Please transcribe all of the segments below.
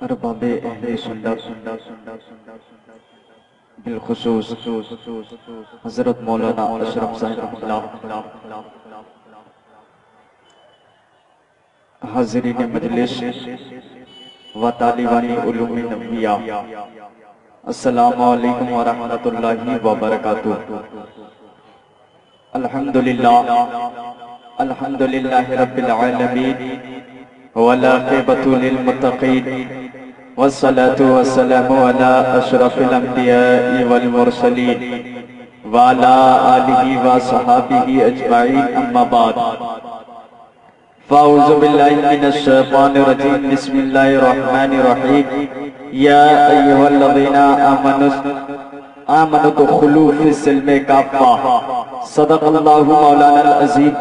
ارباب اہل سنت بالخصوص حضرت مولانا اشرف صاحب اللہ، حاضرین مجلس و طالبان علوم نبویہ، السلام علیکم ورحمۃ اللہ وبرکاتہ۔ الحمدللہ رب العالمین والعاقبۃ للمتقین والصلاة والسلام على اشرف الانبیاء والمرسلین وعلى آلہ وصحابہ اجمعین، اما بعد فاعوذ باللہ من الشیطان الرجیم، بسم اللہ الرحمن الرحیم۔ یا ایہا الذین آمنوا ادخلوا فی السلم کافہ، صدق اللہ مولانا العظیم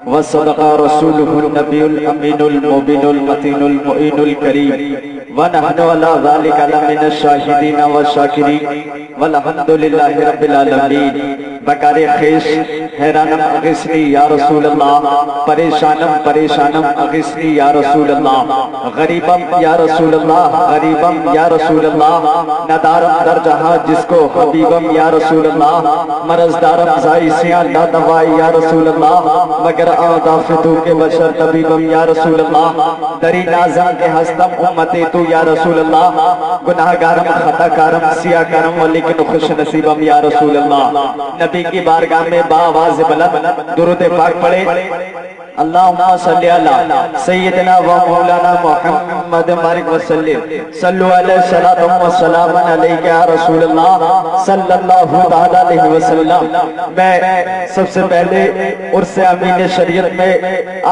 وصدق رسولہ النبی الامین المبین المتین المعین الکریم، ونحن علی ذلک لمن الشاہدین والشاکرین والحمدللہ رب العالمین۔ بکار خیش حیرانم اغثنی یا رسول اللہ، پریشانم اغثنی یا رسول اللہ، غریبم یا رسول اللہ، غریبم یا رسول اللہ، ندارم در جہاں جس کو حبیبم یا رسول اللہ، مرضدارم زائسیاں لا دوائی یا رسول اللہ، مگر آدافتو کے بشر طبیبم یا رسول اللہ، دری نازم کے ہستم امتی تو یا رسول اللہ، گناہگارم خطاکارم سیاکارم ولیکن خوش نصیبم یا رسول اللہ۔ نبی کی بارگاہ میں باآواز بلند درود پاک پڑھے، اللہم صلی علی سیدنا و مولانا محمد بارک وسلم، صلو علیہ الصلاۃ والسلام علیکہ یا رسول اللہ صلی اللہ علیہ وسلم۔ میں سب سے پہلے عرس امین شریعت میں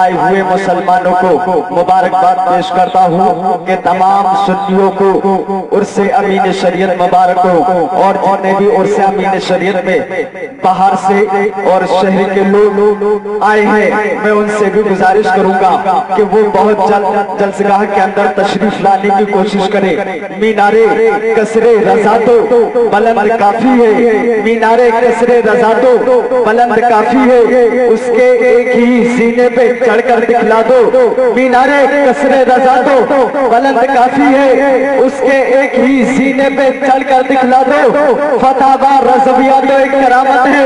آئے ہوئے مسلمانوں کو مبارکباد پیش کرتا ہوں کہ تمام سنیوں کو عرس امین شریعت مبارک ہو، اور جتنے بھی عرس امین شریعت میں باہر سے اور شہر کے لوگ آئے ہیں، میں ان سے بھی گزارش کروں گا کہ وہ بہت جلد جلسگاہ کے اندر تشریف لانے کی کوشش کریں۔ مینارے قصر رضا تو بلند کافی ہے، مینارے قصر رضا تو بلند کافی ہے، اس کے ایک ہی سینے پہ چڑھ کر دکھلا دو۔ مینارے قصر رضا تو بلند کافی ہے، اس کے ایک ہی سینے پہ چڑھ کر دکھلا دو۔ فتح رضویہ تو ایک کرامت ہے،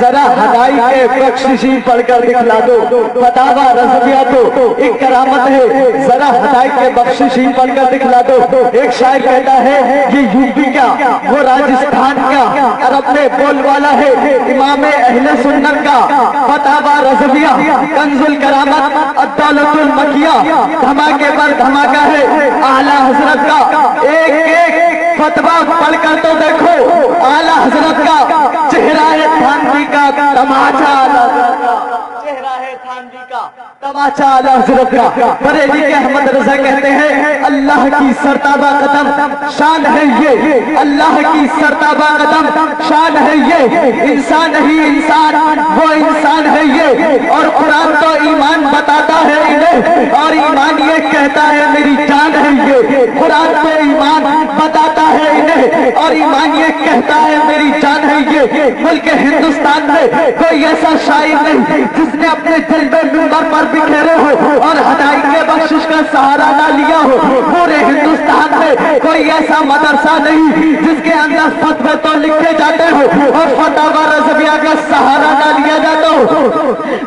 ذرا ہدائی کے بخششی پڑھ کر دکھلا دو۔ فتح رضویہ تو ایک کرامت ہے، ذرا ہدائی کے بخششی پڑھ کر دکھلا دو۔ ایک شاعر کہتا ہے یہ یوپی کا وہ راجستھان کا عرب میں بول والا ہے، امام اہل سنت کا فتح رضویہ کنز الکرامت الدولت المکیہ، دھماکے پر دھماکہ ہے اعلیٰ حضرت کا۔ ایک فتویٰ پڑھ کر تو دیکھو اعلیٰ حضرت کا چہرہ تھانوی کا تماچا، تماچا اعلیٰ حضرت کا۔ بریلی کے احمد رضا کہتے ہیں اللہ کی سرتابہ قدم شان ہے یہ، اللہ کی سرتابہ قدم شان ہے یہ، انسان ہی انسان وہ انسان ہے یہ، اور قرآن تو ایمان بتاتا ہے انہیں، اور ایمان یہ کہتا ہے میری جان ہے یہ۔ قرآن تو ایمان بتاتا ہے انہیں، اور ایمان یہ کہتا ہے میری جان ہے یہ۔ ملک ہندوستان میں کوئی ایسا شاعر نہیں جس نے اپنے جلوے منبر پر بکھیرے ہو اور ہدائی کے بخشش کا سہارا نہ لیا ہو۔ پورے ہندوستان میں کوئی ایسا مدرسہ نہیں جس کے اندر فتوے تو لکھے جاتے ہو اور فتح رضویہ کا سہارا نہ لیا جاتا ہو۔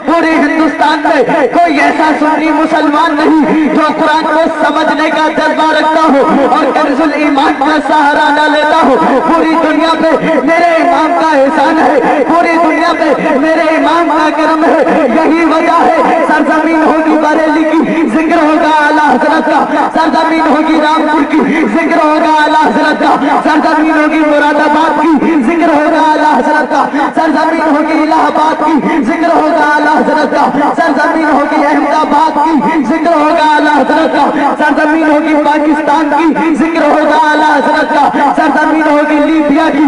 پورے ہندوستان میں کوئی ایسا سنی مسلمان نہیں جو قرآن کو سمجھنے کا جذبہ رکھتا ہو اور کنز الایمان کا سہارا نہ لیتا ہو۔ پوری دنیا پہ میرے امام کا احسان ہے، پوری دنیا پہ میرے امام کا کرم ہے، یہی وجہ ہے سرزمین ہوگی بریلی کی ذکر ہوگا اعلیٰ حضرت کا، سرزمین ہوگی رامپور کی ذکر ہوگا اعلیٰ حضرت کا، سرزمین ہوگی مراد آباد کی ذکر ہوگا اعلیٰ حضرت کا، سرزمین ہوگی الہ آباد کی ذکر ہوگا اعلیٰ حضرت کا، سرزمین ہوگی احمد آباد کی ذکر ہوگا اعلیٰ حضرت کا، سرزمین ہوگی پاکستان کی ذکر ہوگا اعلیٰ حضرت کا، سرزمین ہوگی لیبیا کی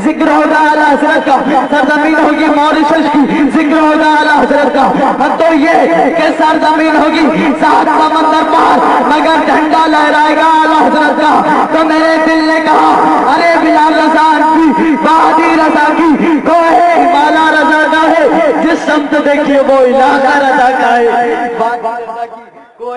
ذکر ہوگا اعلیٰ حضرت کا، سرزمین ہوگی موریشس کی ذکر ہوگا اعلیٰ حضرت کا۔ تو یہ کہ سرزمین ہوگی سات سمندر پار مگر جھنڈا لہرائے گا اعلیٰ حضرت کا۔ تو میرے دل نے کہا ارے بلال رضا کی بہادی رضا کی کوہ ہمالا رضا کا ہے، جس سمت دیکھیے وہ علاقہ رضا کا ہے۔ کوہ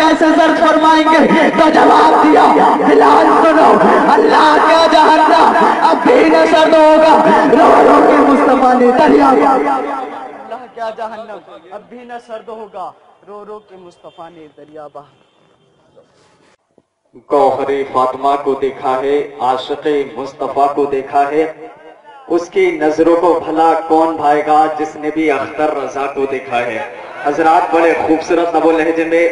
کیسے زرد فرمائیں گے؟ تو جواب دیا بلال سنو، اللہ کا جہنم اب بھی نہ سرد ہوگا، رو رو کے مصطفیٰ نے دریا، اللہ کا جہنم اب بھی نہ سرد ہوگا، رو رو کے مصطفیٰ نے دریا بہا۔ گوہر فاطمہ کو دیکھا ہے، عاشق مصطفیٰ کو دیکھا ہے، اس کی نظروں کو بھلا کون بھائے گا جس نے بھی اختر رضا کو دیکھا ہے۔ حضرات بڑے خوبصورت لب و لہجے میں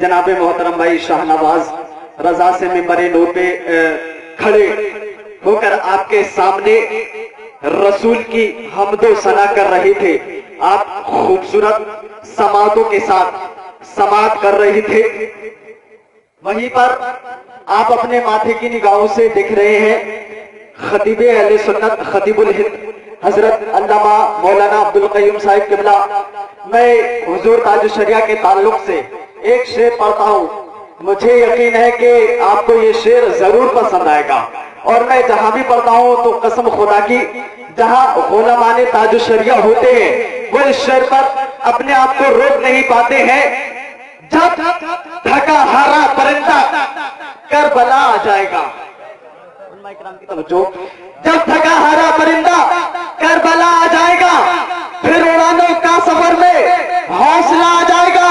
جناب محترم بھائی شاہ نواز رضا سے ممبر نور پہ کھڑے ہو کر آپ کے سامنے رسول کی حمد و ثنا کر رہے تھے، آپ خوبصورت سماعتوں کے ساتھ سماعت کر رہے تھے، وہیں پر آپ اپنے ماتھے کی نگاہوں سے دیکھ رہے ہیں خطیب اہل سنت خطیب الہند حضرت علامہ مولانا عبدالقیوم صاحب قبلہ۔ میں حضور تاج الشریعہ کے تعلق سے ایک شعر پڑھتا ہوں، مجھے یقین ہے کہ آپ کو یہ شعر ضرور پسند آئے گا، اور میں جہاں بھی پڑھتا ہوں تو قسم خدا کی جہاں غلامان تاج الشریعہ ہوتے ہیں وہ اس شعر پر اپنے آپ کو روک نہیں پاتے ہیں۔ جب تھکا ہارا پرندہ کربلا آ جائے گا، جب تھکا ہارا پرندہ کربلا آ جائے گا، پھر اڑانوں کا سفر میں حوصلہ آ جائے گا،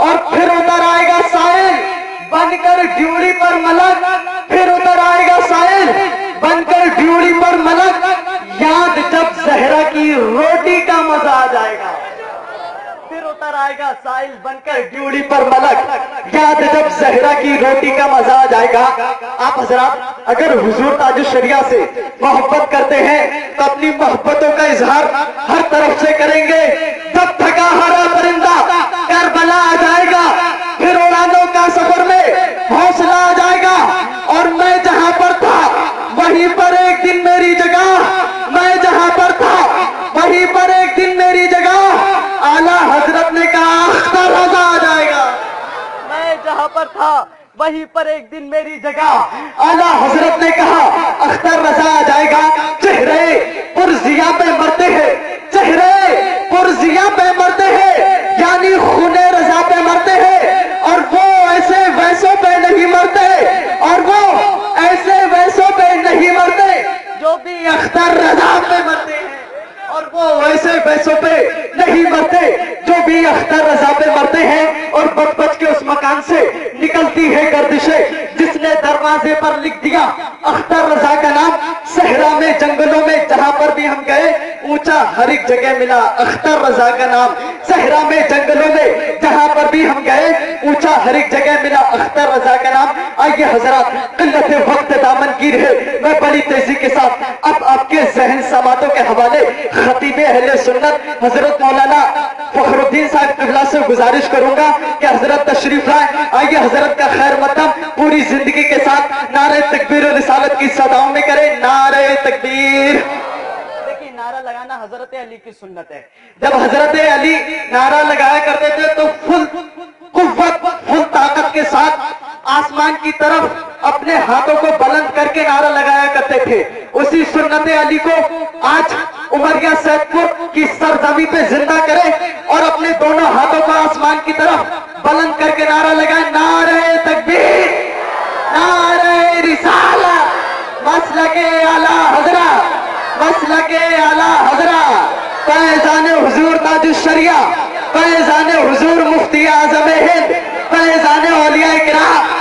اور پھر اتر آئے گا سائل بن کر ڈیوڑی پر ملک، پھر اتر آئے گا سائل بن کر ڈیوڑی پر ملک، یاد جب زہرا کی روٹی کا مزہ آ جائے گا، پھر اتر آئے گا سائل بن کر ڈیوڑی پر ملک، یاد جب زہرا کی روٹی کا مزہ آ جائے گا۔ آپ حضرات اگر حضور تاج الشریعہ سے محبت کرتے ہیں تو اپنی محبتوں کا اظہار ہر طرف سے کریں گے۔ جب تھکا ہارا پرندہ کربلا آ جائے گا، پھر اڑانوں کا سفر میں حوصلہ آ جائے گا، اور میں جہاں پر تھا وہیں پر ایک دن میری جگہ، میں جہاں پر تھا وہیں پر ایک دن میری جگہ، اعلیٰ حضرت نے کہا اختر رضا آ جائے گا، میں جہاں پر تھا وہیں پر ایک دن میری جگہ، اعلیٰ حضرت نے کہا اختر رضا آ جائے گا۔ چہرے پرزیاں پہ مرتے ہیں، چہرے پرزیاں پہ مرتے ہیں، یعنی خون رضا پہ مرتے ہیں، اور وہ ایسے ویسوں پہ نہیں مرتے، اور وہ ایسے ویسوں پہ نہیں مرتے جو بھی اختر رضا پہ مرتے ہیں، اور وہ ایسے ویسوں پہ نہیں مرتے جو بھی اختر رضا پہ مرتے ہیں۔ اور بچ بچ کے اس مکان سے نکلتی ہے گردشیں، جس نے دروازے پر لکھ دیا اختر رضا کا نام، صحرا میں جنگلوں میں جہاں پر بھی ہم گئے اونچا ہر ایک جگہ ملا اختر رضا کا نام، صحرا میں جنگلوں میں جہاں پر بھی ہم گئے اونچا ہر ایک جگہ ملا اختر رضا کا نام۔ آئیے حضرات قلت وقت دامن گیر ہے، میں بڑی تیزی کے ساتھ اب آپ کے ذہن سماعتوں کے حوالے خطیب اہل سنت حضرت مولانا فخر الدین صاحب قبلہ سے گزارش کروں گا کہ حضرت تشریف لائیں۔ آئیے حضرت کا خیر مقدم پوری زندگی کے ساتھ نعرہ تکبیر و رسالت کی صداؤں میں کریں، نعرہ تکبیر۔ دیکھیں نعرہ لگانا حضرت علی کی سنت ہے، جب حضرت علی نعرہ لگایا کرتے تھے تو فل قوت فل طاقت کے ساتھ آسمان کی طرف اپنے ہاتھوں کو بلند کر کے نعرہ لگایا کرتے تھے۔ اسی سنت علی کو آج عمریہ سید پور کی سرزمین پہ زندہ کرے اور اپنے دونوں ہاتھوں کو آسمان کی طرف بلند کر کے نعرہ لگائے، نعرہ تکبیر، نعرہ رسالت، مسلک اعلیٰ حضرت، مسلک اعلیٰ حضرت، فیضان حضور تاج الشریعہ، فیضان حضور مفتی اعظم ہند، فیضان اولیاء کرام،